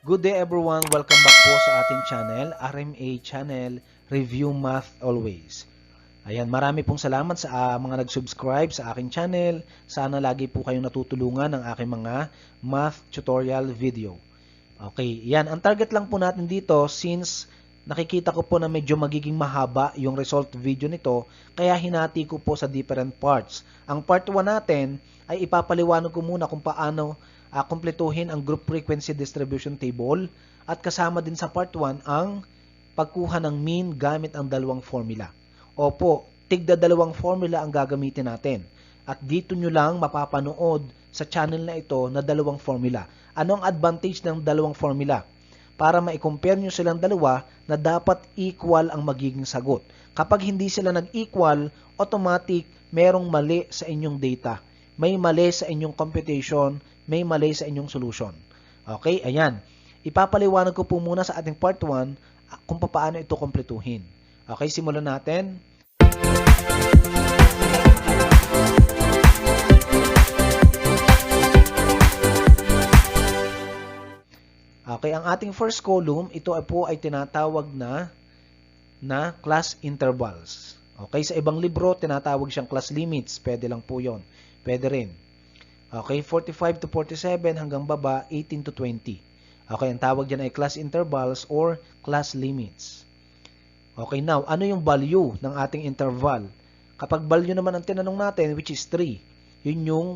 Good day everyone, welcome back po sa ating channel, RMA Channel, Review Math Always. Ayan, marami pong salamat sa mga nag-subscribe sa aking channel. Sana lagi po kayong natutulungan ng aking mga math tutorial video. Okay, yan. Ang target lang po natin dito, since nakikita ko po na medyo magiging mahaba yung result video nito, kaya hinati ko po sa different parts. Ang part 1 natin ay ipapaliwanag ko muna kung paano kumpletuhin ang group frequency distribution table, at kasama din sa part 1 ang pagkuha ng mean gamit ang dalawang formula. Opo, tigda dalawang formula ang gagamitin natin. At dito nyo lang mapapanood sa channel na ito na dalawang formula. Ano ang advantage ng dalawang formula? Para ma-compare nyo silang dalawa na dapat equal ang magiging sagot. Kapag hindi sila nag-equal, automatic merong mali sa inyong data. May mali sa inyong computation, may mali sa inyong solution. Okay, ayan. Ipapaliwanag ko po muna sa ating part 1 kung paano ito kumpletuhin. Okay, simulan natin. Okay, ang ating first column, ito po ay tinatawag na class intervals. Okay, sa ibang libro, tinatawag siyang class limits. Pwede lang po yon. Pwede rin. Okay, 45 to 47 hanggang baba, 18 to 20. Okay, ang tawag dyan ay class intervals or class limits. Okay, now, ano yung value ng ating interval? Kapag value naman ang tinanong natin, which is 3, yun yung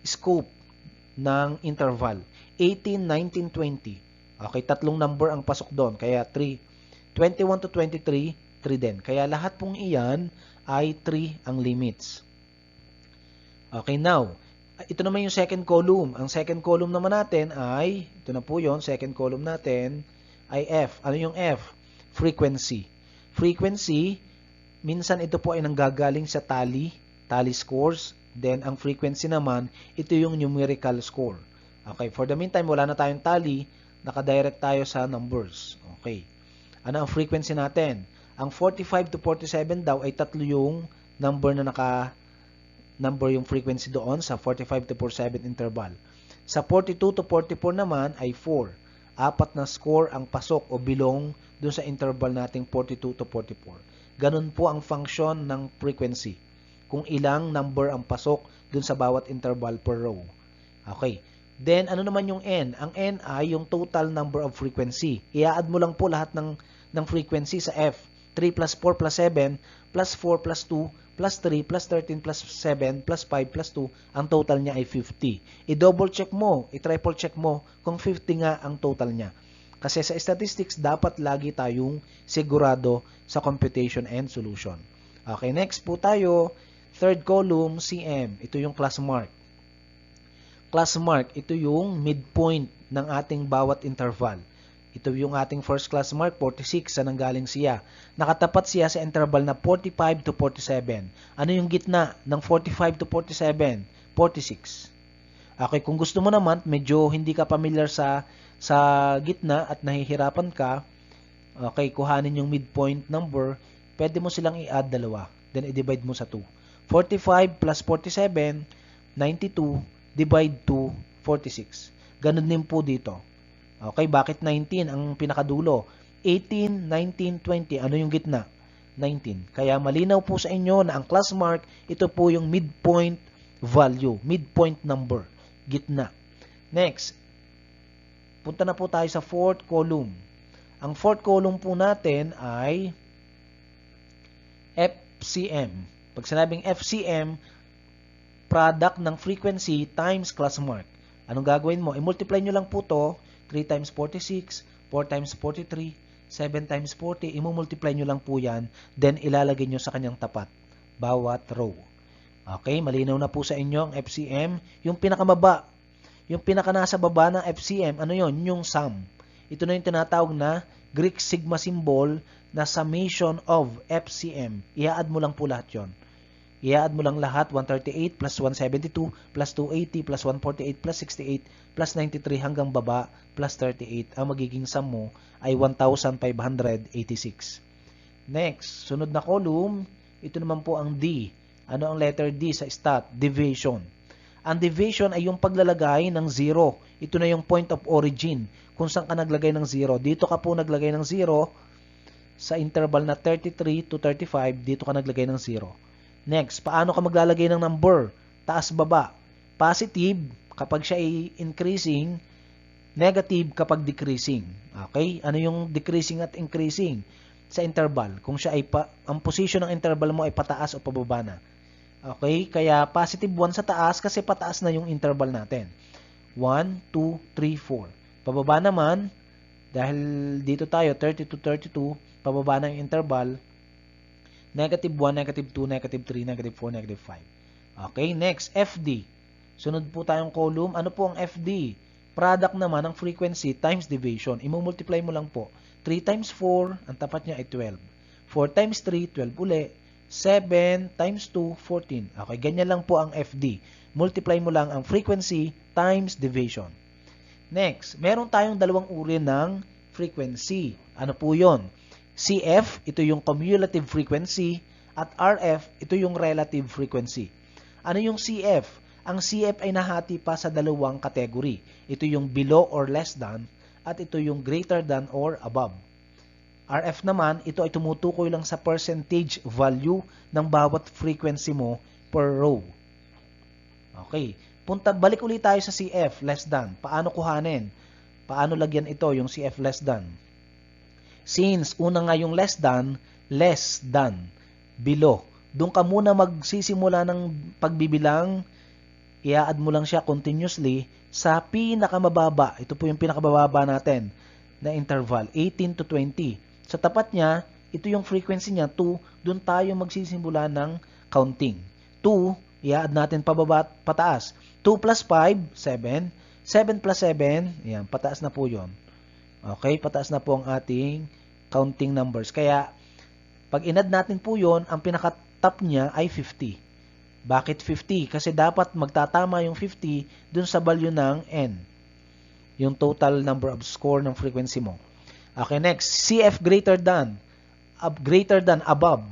scope ng interval. 18, 19, 20. Okay, tatlong number ang pasok doon, kaya 3. 21 to 23, 3 din. Kaya lahat pong iyan ay 3 ang limits. Okay, now, ito naman yung second column. Ang second column naman natin ay, ito na po yun, second column natin ay F. Ano yung F? Frequency. Frequency, minsan ito po ay nanggagaling sa tally scores. Then, ang frequency naman, ito yung numerical score. Okay, for the meantime, wala na tayong tally, nakadirect tayo sa numbers. Okay. Ano ang frequency natin? Ang 45 to 47 daw ay tatlo yung number na number yung frequency doon sa 45 to 47 interval. Sa 42 to 44 naman ay 4. Apat na score ang pasok o bilong doon sa interval nating 42 to 44. Ganun po ang function ng frequency. Kung ilang number ang pasok doon sa bawat interval per row. Okay. Then, ano naman yung N? Ang N ay yung total number of frequency. I-add mo lang po lahat ng frequency sa F. 3 plus 4 plus 7 plus 4 plus 2 plus 3 plus 13 plus 7 plus 5 plus 2, ang total niya ay 50. I-double check mo, i-triple check mo kung 50 nga ang total niya. Kasi sa statistics, dapat lagi tayong sigurado sa computation and solution. Okay, next po tayo. Third column, CM. Ito yung class mark. Class mark, ito yung midpoint ng ating bawat interval. Ito yung ating first class mark, 46, saan nanggaling siya? Nakatapat siya sa interval na 45 to 47. Ano yung gitna ng 45 to 47? 46. Okay, kung gusto mo naman, medyo hindi ka familiar sa gitna at nahihirapan ka, okay, kuhanin yung midpoint number, pwede mo silang i-add dalawa. Then, i-divide mo sa 2. 45 plus 47, 92, divide to 46. Ganun din po dito. Okay, bakit 19 ang pinakadulo? 18, 19, 20. Ano yung gitna? 19. Kaya malinaw po sa inyo na ang class mark, ito po yung midpoint value, midpoint number, gitna. Next, punta na po tayo sa fourth column. Ang fourth column po natin ay FCM. Pag sinabing FCM, product ng frequency times class mark. Anong gagawin mo? I-multiply nyo lang po to. 3 times 46, 4 times 43, 7 times 40, i-multiply nyo lang po yan, then ilalagay nyo sa kanyang tapat, bawat row. Okay, malinaw na po sa inyo ang FCM. Yung pinakamaba, yung nasa baba ng FCM, ano yon? Yung sum. Ito na yung tinatawag na Greek sigma symbol na summation of FCM. I-add mo lang po lahat yon. I-add mo lang lahat, 138 plus 172 plus 280 plus 148 plus 68 plus 93 hanggang baba plus 38. Ang magiging sum mo ay 1,586. Next, sunod na column, ito naman po ang D. Ano ang letter D sa stat? Deviation. Ang deviation ay yung paglalagay ng 0. ito na yung point of origin kung saan ka naglagay ng 0. Dito ka po naglagay ng 0 sa interval na 33 to 35, dito ka naglagay ng 0. Next, paano ka maglalagay ng number? Taas, baba. Positive kapag siya ay increasing, negative kapag decreasing. Okay? Ano yung decreasing at increasing sa interval? Kung siya ay ang position ng interval mo ay pataas o pababa na. Okay? Kaya positive 1 sa taas kasi pataas na yung interval natin. 1, 2, 3, 4. Pababa naman, dahil dito tayo, 30 to 32, pababa na yung interval, negative 1, negative 2, negative 3, negative 4, negative 5. Okay? Next, FD. Sunod po tayong column. Ano po ang FD? Product naman ng frequency times deviation. Imumultiply mo lang po. 3 times 4, ang tapat niya ay 12. 4 times 3, 12 uli. 7 times 2, 14. Okay, ganyan lang po ang FD. Multiply mo lang ang frequency times deviation. Next, meron tayong dalawang uri ng frequency. Ano po yon? CF, ito yung cumulative frequency, at RF, ito yung relative frequency. Ano yung CF? Ang CF ay nahati pa sa dalawang category. Ito yung below or less than, at ito yung greater than or above. RF naman, ito ay tumutukoy lang sa percentage value ng bawat frequency mo per row. Okay. Balik ulit tayo sa CF, less than. Paano kuhanin? Paano lagyan ito, yung CF less than? Since, una nga yung less than, below. Doon ka muna magsisimula ng pagbibilang, i-add mo lang siya continuously sa pinakamababa. Ito po yung pinakamababa natin na interval, 18 to 20. Sa tapat niya, ito yung frequency niya, 2. Doon tayo magsisimula ng counting. 2, i-add natin pababa, pataas. 2 plus 5, 7. 7 plus 7, yan, pataas na po yun. Okay, pataas na po ang ating counting numbers. Kaya, pag in-add natin po yun, ang pinaka-top niya ay 50. Bakit 50? Kasi dapat magtatama yung 50 dun sa value ng n. Yung total number of score ng frequency mo. Okay, next. CF greater than, above.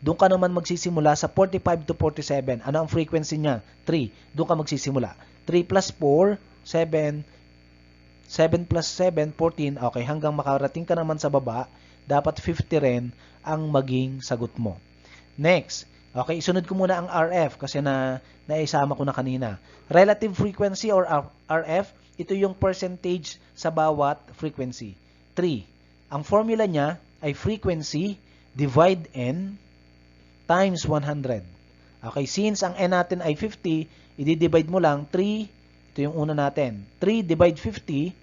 Doon ka naman magsisimula sa 45 to 47. Ano ang frequency niya? 3. Doon ka magsisimula. 3 plus 4, 7. 7 plus 7, 14. Okay, hanggang makarating ka naman sa baba, dapat 50 rin ang maging sagot mo. Next. Okay, isunod ko muna ang RF kasi naisama ko na kanina. Relative frequency or RF, ito yung percentage sa bawat frequency. 3. Ang formula niya ay frequency divide n times 100. Okay, since ang n natin ay 50, i-divide mo lang 3, ito yung una natin. 3 divide 50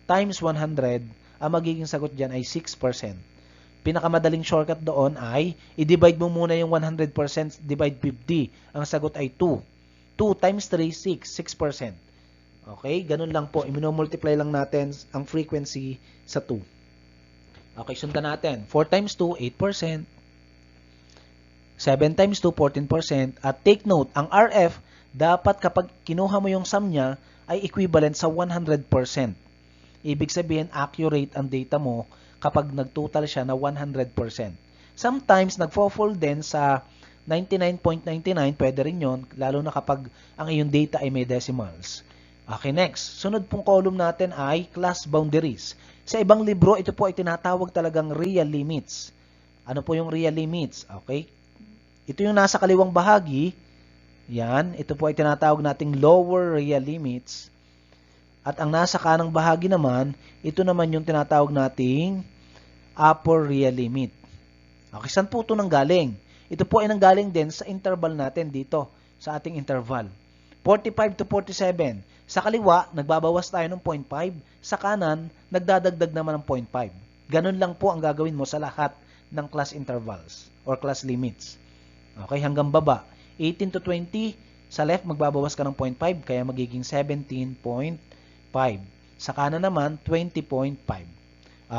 times 100, ang magiging sagot dyan ay 6%. Pinakamadaling shortcut doon ay i-divide mo muna yung 100% divide 50. Ang sagot ay 2. 2 times 3, 6. 6%. Okay, ganun lang po. I-multiply lang natin ang frequency sa 2. Okay, sundan natin. 4 times 2, 8%. 7 times 2, 14%. At take note, ang RF, dapat kapag kinuha mo yung sum niya, ay equivalent sa 100%. Ibig sabihin, accurate ang data mo kapag nagtotal siya na 100%. Sometimes, nagfo-fall din sa 99.99, pwede rin yun, lalo na kapag ang iyong data ay may decimals. Okay, next. Sunod pong column natin ay class boundaries. Sa ibang libro, ito po ay tinatawag talagang real limits. Ano po yung real limits? Okay. Ito yung nasa kaliwang bahagi. Yan. Ito po ay tinatawag nating lower real limits. At ang nasa kanang bahagi naman, ito naman yung tinatawag nating upper real limit. Okay, saan po ito nanggaling? Ito po ay nanggaling din sa interval natin dito, sa ating interval. 45 to 47. Sa kaliwa, nagbabawas tayo ng 0.5. Sa kanan, nagdadagdag naman ng 0.5. Ganun lang po ang gagawin mo sa lahat ng class intervals or class limits. Okay, hanggang baba. 18 to 20, sa left, magbabawas ka ng 0.5, kaya magiging 17.5. Sa kanan naman, 20.5.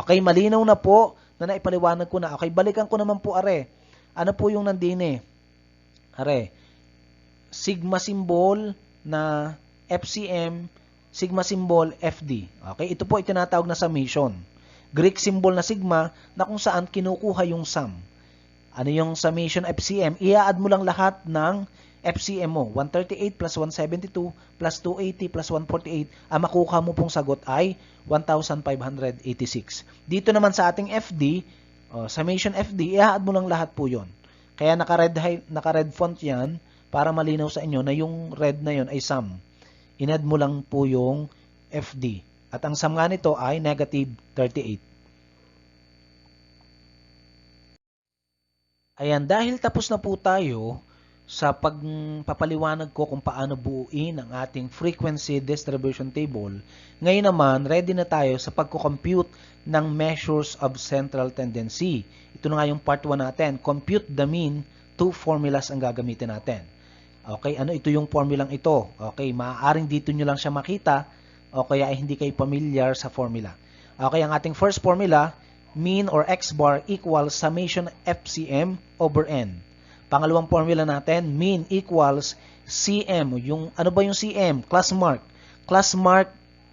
Okay, malinaw na po na naipaliwanag ko na. Okay, balikan ko naman po, are. Ano po yung nandine? Are, sigma symbol na FCM, sigma symbol FD. Okay, ito po ay tinatawag na summation. Greek symbol na sigma na kung saan kinukuha yung sum. Ano yung summation FCM? I-add mo lang lahat ng FCM mo, 138 plus 172 plus 280 plus 148, ang makukuha mo pong sagot ay 1,586. Dito naman sa ating FD, summation FD, i-add mo lang lahat po yon. Kaya naka-red font yan para malinaw sa inyo na yung red na yon ay sum. In-add mo lang po yung FD. At ang sum nga nito ay negative 38. Ayan, dahil tapos na po tayo sa pagpapaliwanag ko kung paano buuin ang ating frequency distribution table, ngayon naman, ready na tayo sa pagko-compute ng measures of central tendency. Ito na nga yung part 1 natin. Compute the mean, 2 formulas ang gagamitin natin. Okay, ano ito yung formulang ito? Okay, maaaring dito nyo lang siya makita o kaya ay hindi kayo familiar sa formula. Okay, ang ating first formula, mean or x bar equals summation FCM over n. Pangalawang formula natin, mean equals CM. Yung, ano ba yung CM? Class mark. Class mark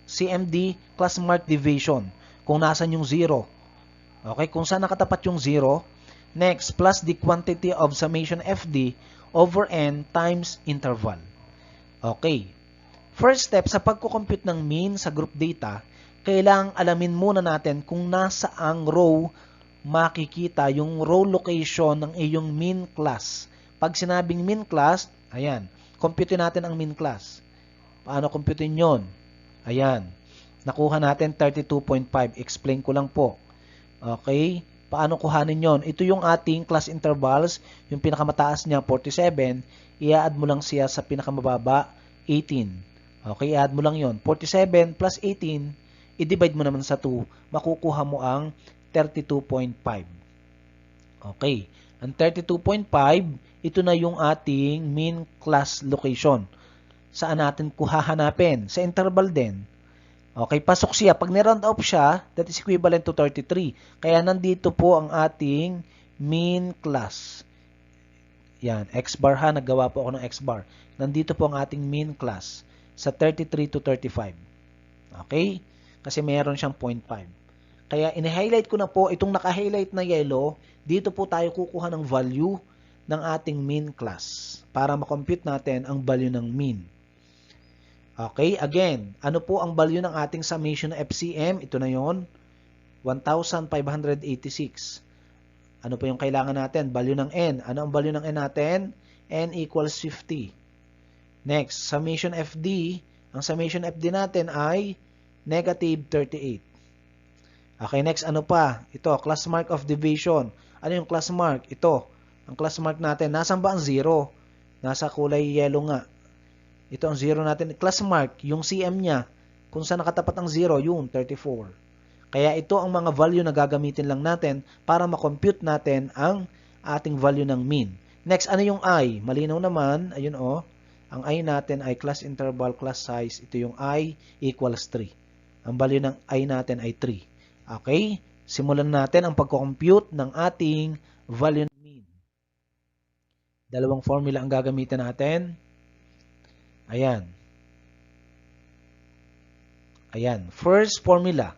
CMD, class mark deviation. Kung nasan yung 0. Okay, kung saan nakatapat yung 0. Next, plus the quantity of summation FD over n times interval. Okay. First step, sa pagko-compute ng mean sa group data, kailangang alamin muna natin kung nasaang row makikita yung row location ng iyong mean class. Pag sinabing mean class, ayan, compute natin ang mean class. Paano computein yon? Ayan, nakuha natin 32.5. Explain ko lang po. Okay, paano kuhanin yon? Ito yung ating class intervals, yung pinakamataas niya 47, i-add mo lang siya sa pinakamababa 18. Okay, i-add mo lang yon. 47 plus 18, i-divide mo naman sa 2, makukuha mo ang 32.5. Okay. Ang 32.5, ito na yung ating mean class location. Saan natin hahanapin? Sa interval din. Okay, pasok siya. Pag ni-round off siya, that is equivalent to 33. Kaya nandito po ang ating mean class. Yan, x bar ha. Naggawa po ako ng x bar. Nandito po ang ating mean class sa 33 to 35. Okay? Kasi mayroon siyang 0.5. Kaya ini-highlight ko na po itong naka-highlight na yellow, dito po tayo kukuha ng value ng ating mean class para makompute natin ang value ng mean. Okay, again, ano po ang value ng ating summation FCM? Ito na yon, 1,586. Ano po yung kailangan natin? Value ng n. Ano ang value ng n natin? N equals 50. Next, summation FD. Ang summation FD natin ay negative 38. Okay, next, ano pa? Ito, class mark of deviation. Ano yung class mark? Ito, ang class mark natin. Nasaan ba ang 0? Nasa kulay yellow nga. Ito ang 0 natin. Class mark, yung CM niya. Kung saan nakatapat ang 0, yun, 34. Kaya ito ang mga value na gagamitin lang natin para makompute natin ang ating value ng mean. Next, ano yung I? Malinaw naman. Ayun o. Ang I natin ay class interval, class size. Ito yung I equals 3. Ang value ng I natin ay 3. Okay? Simulan natin ang pagko-compute ng ating value ng mean. Dalawang formula ang gagamitin natin. Ayan. Ayan. First formula.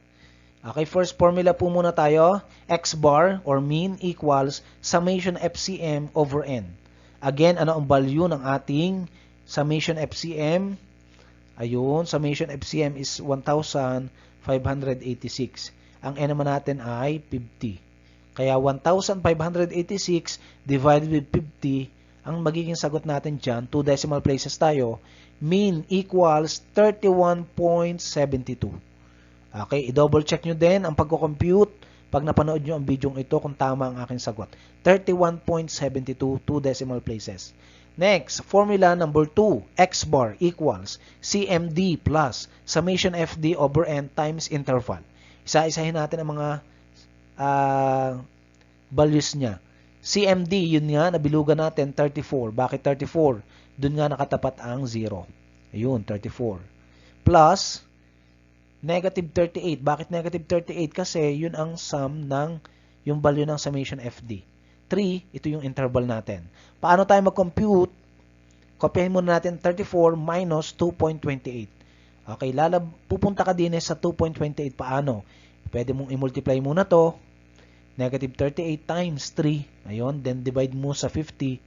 Okay, first formula po muna tayo. X bar or mean equals summation FCM over n. Again, ano ang value ng ating summation FCM? Ayun, summation FCM is 1,586. Ang n naman natin ay 50. Kaya 1,586 divided with 50, ang magiging sagot natin dyan, 2 decimal places tayo, mean equals 31.72. Okay, i-double check nyo din ang pagko-compute pag napanood nyo ang video ito kung tama ang aking sagot. 31.72, 2 decimal places. Next, formula number 2, x bar equals CMD plus summation FD over n times interval. Isa-isahin natin ang mga values niya. CMD, yun nga, nabilugan natin, 34. Bakit 34? Doon nga nakatapat ang 0. Ayun, 34. Plus, negative 38. Bakit negative 38? Kasi yun ang sum ng yung value ng summation FD. 3, ito yung interval natin. Paano tayo mag-compute? Kopyahin muna natin 34 minus 2.28. Okay, pupunta ka din sa 2.28. Paano? Pwede mong i-multiply muna to. Negative 38 times 3. Ayun, then divide mo sa 50.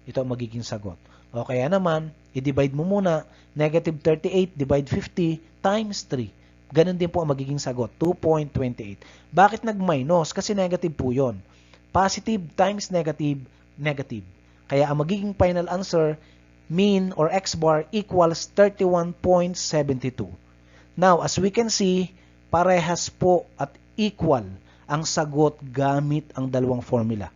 Ito ang magiging sagot. O kaya naman, i-divide mo muna, negative 38 divide 50 times 3. Ganun din po ang magiging sagot, 2.28. Bakit nag-minus? Kasi negative po yun. Positive times negative, negative. Kaya ang magiging final answer, mean or x bar equals 31.72. Now, as we can see, parehas po at equal ang sagot gamit ang dalawang formula.